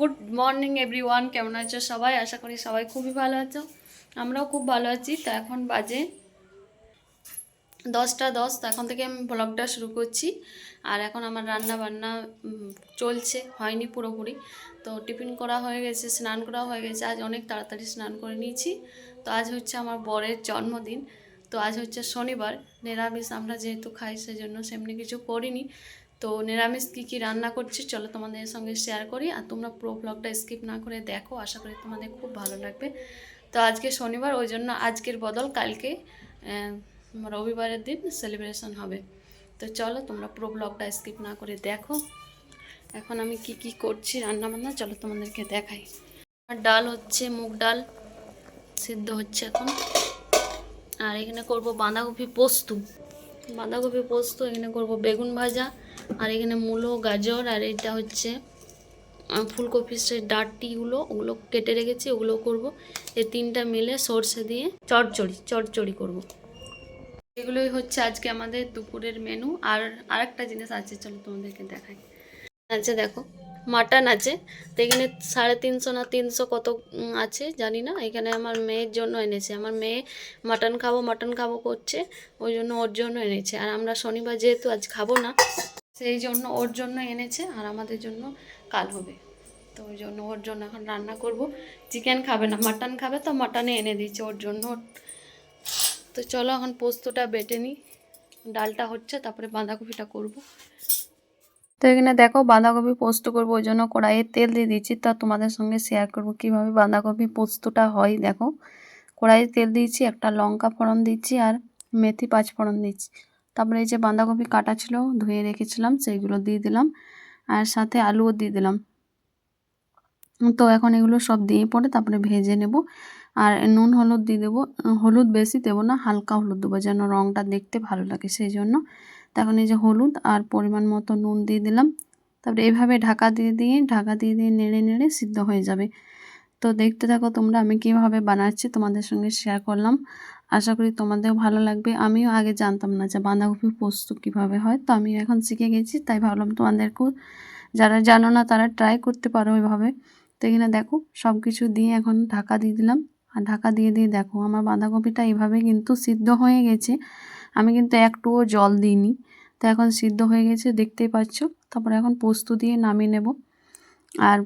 Good morning everyone, কেমন আছো সবাই? আশা করি সবাই খুবই ভালো আছো। আমরাও খুব ভালো আছি। তো এখন বাজে 10টা 10। তো এখন থেকে আমি ব্লগটা শুরু করছি। আর এখন আমার রান্না বান্না চলছে, হয়নি পুরোপুরি। তো টিফিন করা হয়ে গেছে, স্নান করা হয়ে গেছে। আজ অনেক তাড়াতাড়ি স্নান করে নিয়েছি। তো আজ হচ্ছে আমার বরের জন্মদিন। তো আজ হচ্ছে শনিবার, নিরামিষ আমরা যেহেতু খাই সেজন্য সেমনি কিছু করিনি। তো নিরামিষ কী কী রান্না করছি চলো তোমাদের সঙ্গে শেয়ার করি। আর তোমরা পুরো ব্লগটা স্কিপ না করে দেখো, আশা করি তোমাদের খুব ভালো লাগবে। তো আজকে শনিবার, ওই জন্য আজকের বদল কালকে রবিবারের দিন সেলিব্রেশন হবে। তো চলো তোমরা পুরো ব্লগটা স্কিপ না করে দেখো। এখন আমি কি কি করছি রান্না বান্না চলো তোমাদেরকে দেখাই। আর ডাল হচ্ছে, মুগ ডাল সিদ্ধ হচ্ছে এখন। আর এখানে করব বাঁধাকপি পোস্ত। বাঁধাকপি পোস্ত, এখানে করব বেগুন ভাজা। আর এখানে মূলো, গাজর, আর এটা হচ্ছে ফুলকপির সেই ডাঁটিগুলো, ওগুলো কেটে রেখেছি, ওগুলো করব। এই তিনটা মিলে সর্ষে দিয়ে চচ্চড়ি করব। এগুলোই হচ্ছে আজকে আমাদের দুপুরের মেনু। আর আরেকটা জিনিস আছে, চলো তোমাদেরকে দেখাই। আছে দেখো, মাটন আছে। তো এখানে 350 না 300 কত আছে জানি না। এখানে আমার মেয়ের জন্য এনেছে। আমার মেয়ে মাটন খাবো করছে, ওই জন্য ওর জন্য এনেছে। আর আমরা শনিবার যেহেতু আজ খাবো না, সেই জন্য ওর জন্য এনেছে। আর আমাদের জন্য কাল হবে। তো ওই জন্য ওর জন্য এখন রান্না করব। চিকেন খাবে না, মাটন খাবে, তো মাটনে এনে দিয়েছে ওর জন্য। তো চলো এখন পোস্তটা বেটে নিই। ডালটা হচ্ছে, তারপরে বাঁধাকপিটা করব। তো এখানে দেখো বাঁধাকপি পোস্ত করবো, ওই জন্য কড়াইয়ে তেল দিয়ে দিচ্ছি। তা তোমাদের সঙ্গে শেয়ার করব কিভাবে বাঁধাকপি পোস্তটা হয়। দেখো কড়াইয়ে তেল দিয়েছি, একটা লঙ্কা ফোড়ন দিচ্ছি আর মেথি 5 ফোড়ন দিচ্ছি। তারপরে এই যে বাঁধাকপি কাটা ছিল, ধুয়ে রেখেছিলাম, সেইগুলো দিয়ে দিলাম। আর সাথে আলুও দিয়ে দিলাম। তো এখন এগুলো সব দিয়ে পরে তারপরে ভেজে নেব। আর নুন হলুদ দিয়ে দেবো। হলুদ বেশি দেবো না, হালকা হলুদ দেবো যেন রঙটা দেখতে ভালো লাগে, সেই জন্য। তখন এই যে হলুদ আর পরিমাণ মতো নুন দিয়ে দিলাম। তারপরে এইভাবে ঢাকা দিয়ে নেড়ে নেড়ে সিদ্ধ হয়ে যাবে। তো দেখতে থাকো তোমরা আমি কীভাবে বানাচ্ছি, তোমাদের সঙ্গে শেয়ার করলাম। আশা করি তোমাদেরও ভালো লাগবে। আমিও আগে জানতাম না যে বাঁধাকপি পোস্ত কীভাবে হয়, তো আমি এখন শিখে গেছি, তাই ভাবলাম তোমাদেরকেও, যারা জানো না তারা ট্রাই করতে পারো ওইভাবে। তো এখানে দেখো সব কিছু দিয়ে এখন ঢাকা দিয়ে দিলাম। আর ঢাকা দিয়ে দেখো আমার বাঁধাকপিটা এইভাবে কিন্তু সিদ্ধ হয়ে গেছে। আমি কিন্তু একটুও জল দিইনি। তো এখন সিদ্ধ হয়ে গেছে, দেখতেই পাচ্ছ। তারপরে এখন পোস্ত দিয়ে নামিয়ে নেব। আর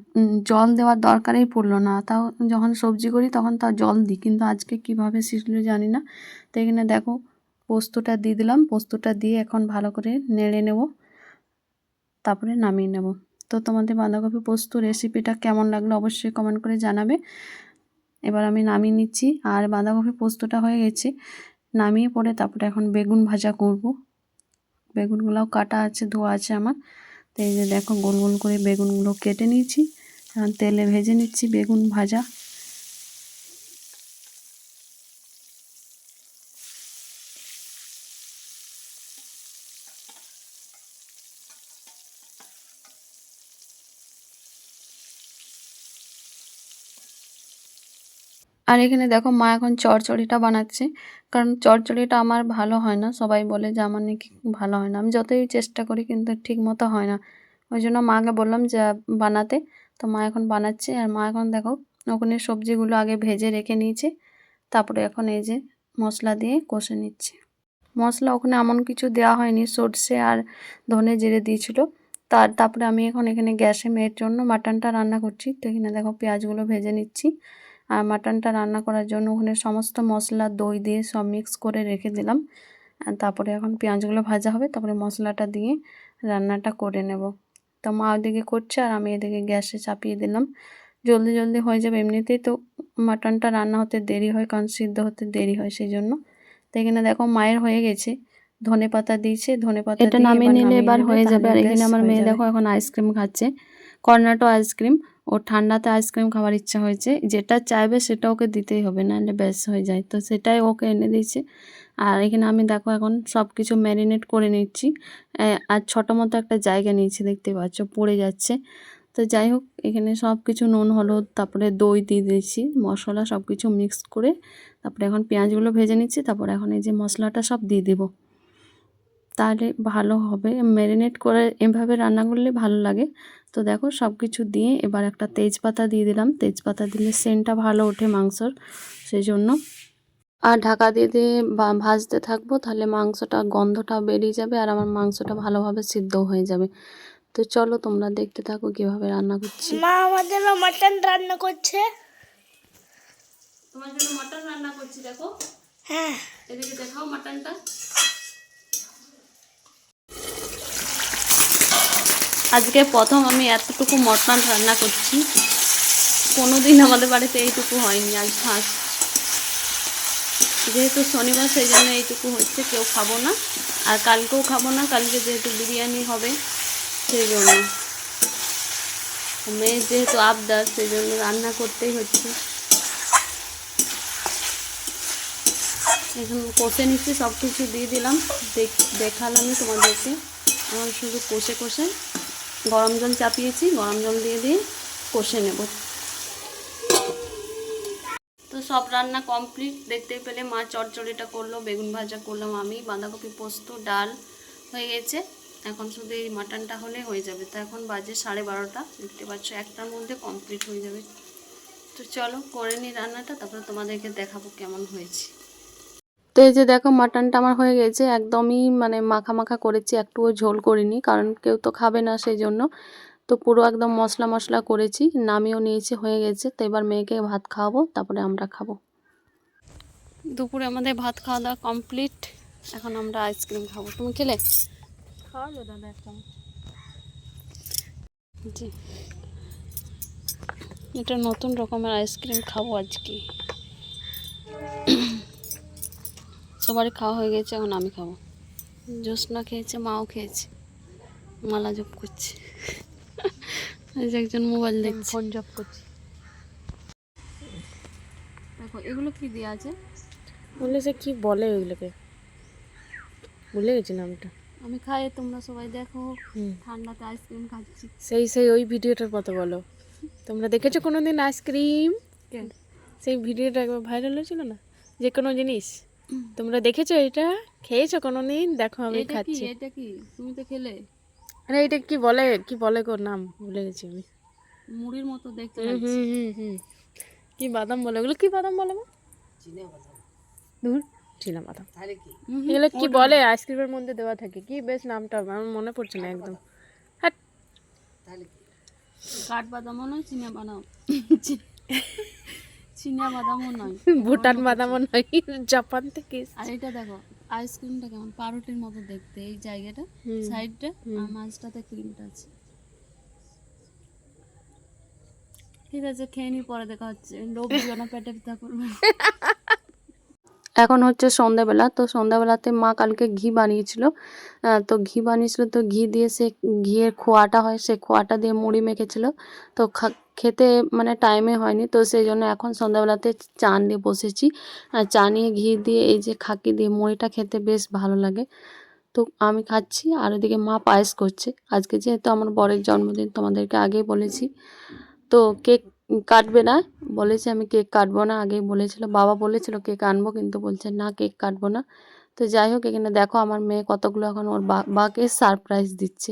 জল দেওয়ার দরকারই পড়লো না, তাও যখন সবজি করি তখন তাও জল দিই, কিন্তু আজকে কিভাবে শিখলো জানি না। তো এখানে দেখো পোস্তটা দিয়ে দিলাম। পোস্তটা দিয়ে এখন ভালো করে নেড়ে নেব, তারপরে নামিয়ে নেব। তো তোমাদের বাঁধাকপি পোস্ত রেসিপিটা কেমন লাগলো অবশ্যই কমেন্ট করে জানাবে। এবার আমি নামিয়ে নিচ্ছি। আর বাঁধাকপি পোস্তটা হয়ে গেছে, নামিয়ে পরে তারপরে এখন বেগুন ভাজা করব। বেগুনগুলোও কাটা আছে, ধোয়া আছে আমার। তো এই যে দেখো গোল গোল করে বেগুনগুলো কেটে নিয়েছি, তেলে ভেজে নিচ্ছি বেগুন ভাজা। আর এখানে দেখো মা এখন চচ্চড়িটা বানাচ্ছে, কারণ চচ্চড়িটা আমার ভালো হয় না। সবাই বলে যে আমার নাকি ভালো হয় না, আমি যতই চেষ্টা করি কিন্তু ঠিক মতো হয় না। ওই জন্য মাকে বললাম যে বানাতে। তো মা এখন বানাচ্ছে। আর মা এখন দেখো ওখানে সবজিগুলো আগে ভেজে রেখে নিয়েছে, তারপরে এখন এই যে মশলা দিয়ে কষে নিচ্ছে। মশলা ওখানে এমন কিছু দেওয়া হয়নি, সর্ষে আর ধনে জিরে দিয়েছিল। তারপরে আমি এখন এখানে গ্যাসে মেয়ের জন্য মাটনটা রান্না করছি। তো এখানে দেখো পেঁয়াজগুলো ভেজে নিচ্ছি। আর মাটনটা রান্না করার জন্য ওখানে সমস্ত মশলা দই দিয়ে সব মিক্স করে রেখে দিলাম। আর তারপরে এখন পেঁয়াজগুলো ভাজা হবে, তারপরে মশলাটা দিয়ে রান্নাটা করে নেব। তো মা ওদিকে করছে আর আমি এদিকে গ্যাসে চাপিয়ে দিলাম। জলদি জলদি হয়ে যাবে, এমনিতেই তো মাটনটা রান্না হতে দেরি হয়, কারণ সিদ্ধ হতে দেরি হয়, সেই জন্য। তো এখানে দেখো মায়ের হয়ে গেছে, ধনেপাতা দিয়েছে, ধনেপাতা এটা নামিয়ে নিলে এবার হয়ে যাবে। আর এখানে আমার মেয়ে দেখো এখন আইসক্রিম খাচ্ছে, কর্নেটো আইসক্রিম। ও ঠান্ডাতে আইসক্রিম খাওয়ার ইচ্ছা হয়েছে, যেটা চাইবে সেটা ওকে দিতেই হবে, নাহলে ব্যাস হয়ে যায়। তো সেটাই ওকে এনে দিয়েছে। আর এখানে আমি দেখো এখন সব কিছু ম্যারিনেট করে নিচ্ছি। আর ছোটো মতো একটা জায়গা নিয়েছি, দেখতে পাচ্ছ পড়ে যাচ্ছে। তো যাই হোক, এখানে সব কিছু নুন হলুদ তারপরে দই দিয়ে দিয়েছি, মশলা সব কিছু মিক্স করে তারপরে এখন পেঁয়াজগুলো ভেজে নিচ্ছি। তারপরে এখন এই যে মশলাটা সব দিয়ে দেবো। তাহলে ভালো হবে। ম্যারিনেট করে এভাবে রান্না করলে ভালো লাগে। তো দেখো সব কিছু দিয়ে এবার একটা তেজপাতা দিয়ে দিলাম। তেজপাতা দিলে সেন্টটা ভালো ওঠে মাংসর, সেই জন্য। আর ঢাকা দিয়ে দিয়ে ভাজতে থাকবো, তাহলে মাংসটা গন্ধটা বেরিয়ে যাবে আর আমার মাংসটা ভালোভাবে সিদ্ধ হয়ে যাবে। তো চলো তোমরা দেখতে থাকো কিভাবে রান্না করছি। মা আমাদের মটন রান্না করছে। তোমার জন্য মটন রান্না করছি, দেখো। হ্যাঁ, এদিকে দেখাও মটনটা। আজকে প্রথম আমি এতটুকু মটন রান্না করছি, কোনোদিন আমাদের বাড়িতে এইটুকু হয়নি, আজ ফার্স্ট। যেহেতু শনিবার সেই জন্য এইটুকু হচ্ছে, কেউ খাবো না আর কালকেও খাবো না, কালকে যেহেতু বিরিয়ানি হবে সেই জন্য। মেয়ের যেহেতু আবদার সেই জন্য রান্না করতেই হচ্ছে। এখন কষে নিচ্ছি, সব কিছু দিয়ে দিলাম, দেখালামই তোমাদেরকে। এখন শুধু কষে কষে গরম জল চাপিয়েছি, গরম জল দিয়ে দিয়ে কষে নেব। তো সব রান্না কমপ্লিট। দেখতে পেলে মা চচ্চড়িটা করলো, বেগুন ভাজা করলাম আমি, বাঁধাকপি পোস্ত, ডাল হয়ে গেছে। এখন শুধু এই মাটনটা হলে হয়ে যাবে। তো এখন বাজে 12:30, দেখতে পাচ্ছ, একটার মধ্যে কমপ্লিট হয়ে যাবে। তো চলো করে নিই রান্নাটা, তারপরে তোমাদেরকে দেখাবো কেমন হয়েছে। তো এই যে দেখো মাটনটা আমার হয়ে গেছে, একদমই মানে মাখা মাখা করেছি, একটুও ঝোল করিনি, কারণ কেউ তো খাবে না সেই জন্য। তো পুরো একদম মশলা মশলা করেছি, নামিয়েও নিয়েছি, হয়ে গেছে। তো এবার মেয়েকে ভাত খাওয়াবো, তারপরে আমরা খাবো। দুপুরে আমাদের ভাত খাওয়া দাওয়া কমপ্লিট। এখন আমরা আইসক্রিম খাবো। তুমি খেলে? খাওয়ালো দাদা একটা। জি, এটা নতুন রকমের আইসক্রিম খাবো আজকে। সবারই খাওয়া হয়ে গেছে, এখন আমি খাবো। জ্যোৎস্না খেয়েছে, মাও খেয়েছে, মালা জপ করছে। এই যে একজন মোবাইল দেখছে, ফোন জব করছি। দেখো এগুলো কি দেওয়া আছে, বলে যে কি বলে ওইগুলোকে, ভুলে গেছি নামটা। আমি খাই, তোমরা সবাই দেখো। ঠান্ডাতে আইসক্রিম খাচ্ছি। সেই ওই ভিডিওটার কথা বলো। তোমরা দেখেছো কোনোদিন আইসক্রিম? সেই ভিডিওটা একবার ভাইরাল হয়েছিল না, যে কোনো জিনিস। তোমরা দেখেছো এটা? খেয়েছো কোনোদিন? দেখো আমি এটা কি, খাচ্ছি। এটা কি তুমি তো খেলে? আরে এটা কি বলে গো, নাম ভুলে গেছি আমি। মুড়ির মতো দেখতে হুম লাগছে। হুম হুম হুম কি বাদাম বলে ওগুলো? কি বাদাম বলে মা? দূর, চীনা বাদাম। এগুলো কি বলে আইসক্রিমের মধ্যে দেওয়া থাকে? কি বেশ নামটা আমার মনে পড়ছে না একদম। হ্যাঁ, কাঠবাদামও নয়, চীনা বাদাম, চীনা বাদামও নয়, ভুটান বাদামও নয়, জাপান থেকে। আর এটা দেখো আইসক্রিমটা কেমন পাউরুটির মতো দেখতে, এই জায়গাটা সাইডটা, আর মাঝটাতে ক্রিমটা আছে। ঠিক আছে, খেয়ে নি, পরে দেখা হচ্ছে। লোভ দিও না, পেটে ব্যথা করবে। এখন হচ্ছে সন্ধ্যাবেলা। তো সন্ধ্যাবেলাতে মা কালকে ঘি বানিয়েছিল, তো ঘি বানিয়েছিল, তো ঘি দিয়ে সে ঘিয়ের খোয়াটা হয়, সে খোয়াটা দিয়ে মুড়ি মেখেছিল। তো খেতে মানে টাইমে হয়নি, তো সেই জন্য এখন সন্ধ্যাবেলাতে চা নিয়ে বসেছি। চা নিয়ে ঘি দিয়ে এই যে খাকি দিয়ে মুড়িটা খেতে বেশ ভালো লাগে। তো আমি খাচ্ছি, আর ওদিকে মা পায়েস করছে। আজকে যেহেতু আমার বরের জন্মদিন, তোমাদেরকে আগেই বলেছি। তো কেক কাটবে না বলেছে, আমি কেক কাটবো না, আগেই বলেছিল। বাবা বলেছিল কেক আনবো, কিন্তু বলছে না কেক কাটবো না। তো যাই হোক, এখানে দেখো আমার মেয়ে কতগুলো এখন ওর বাকে সারপ্রাইজ দিচ্ছে।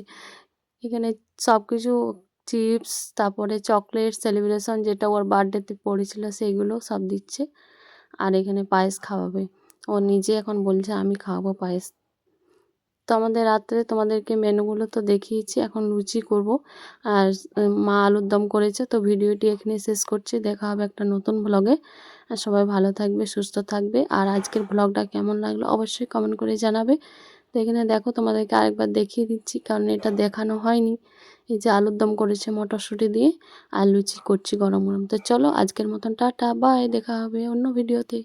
এখানে সব কিছু চিপস, তারপরে চকলেট, সেলিব্রেশন যেটা ওর বার্থডেতে পড়েছিল সেইগুলো সব দিচ্ছে। আর এখানে পায়েস খাওয়াবে, ও নিজে এখন বলছে আমি খাওয়াবো পায়েস। তো আমাদের রাত্রে তোমাদেরকে মেনুগুলো তো দেখিয়েছি, এখন লুচি করব। আর মা আলুর দম করেছে। তো ভিডিওটি এখানে শেষ করছি, দেখা হবে একটা নতুন ব্লগে। আর সবাই ভালো থাকবে, সুস্থ থাকবে। আর আজকের ব্লগটা কেমন লাগলো অবশ্যই কমেন্ট করে জানাবে। তো এখানে দেখো তোমাদেরকে আরেকবার দেখিয়ে দিচ্ছি, কারণ এটা দেখানো হয়নি। এই যে আলুর দম করেছে মটরশুঁটি দিয়ে, আর লুচি করছি গরম গরম। তো চলো আজকের মতন টাটা, বাই, দেখা হবে অন্য ভিডিওতে।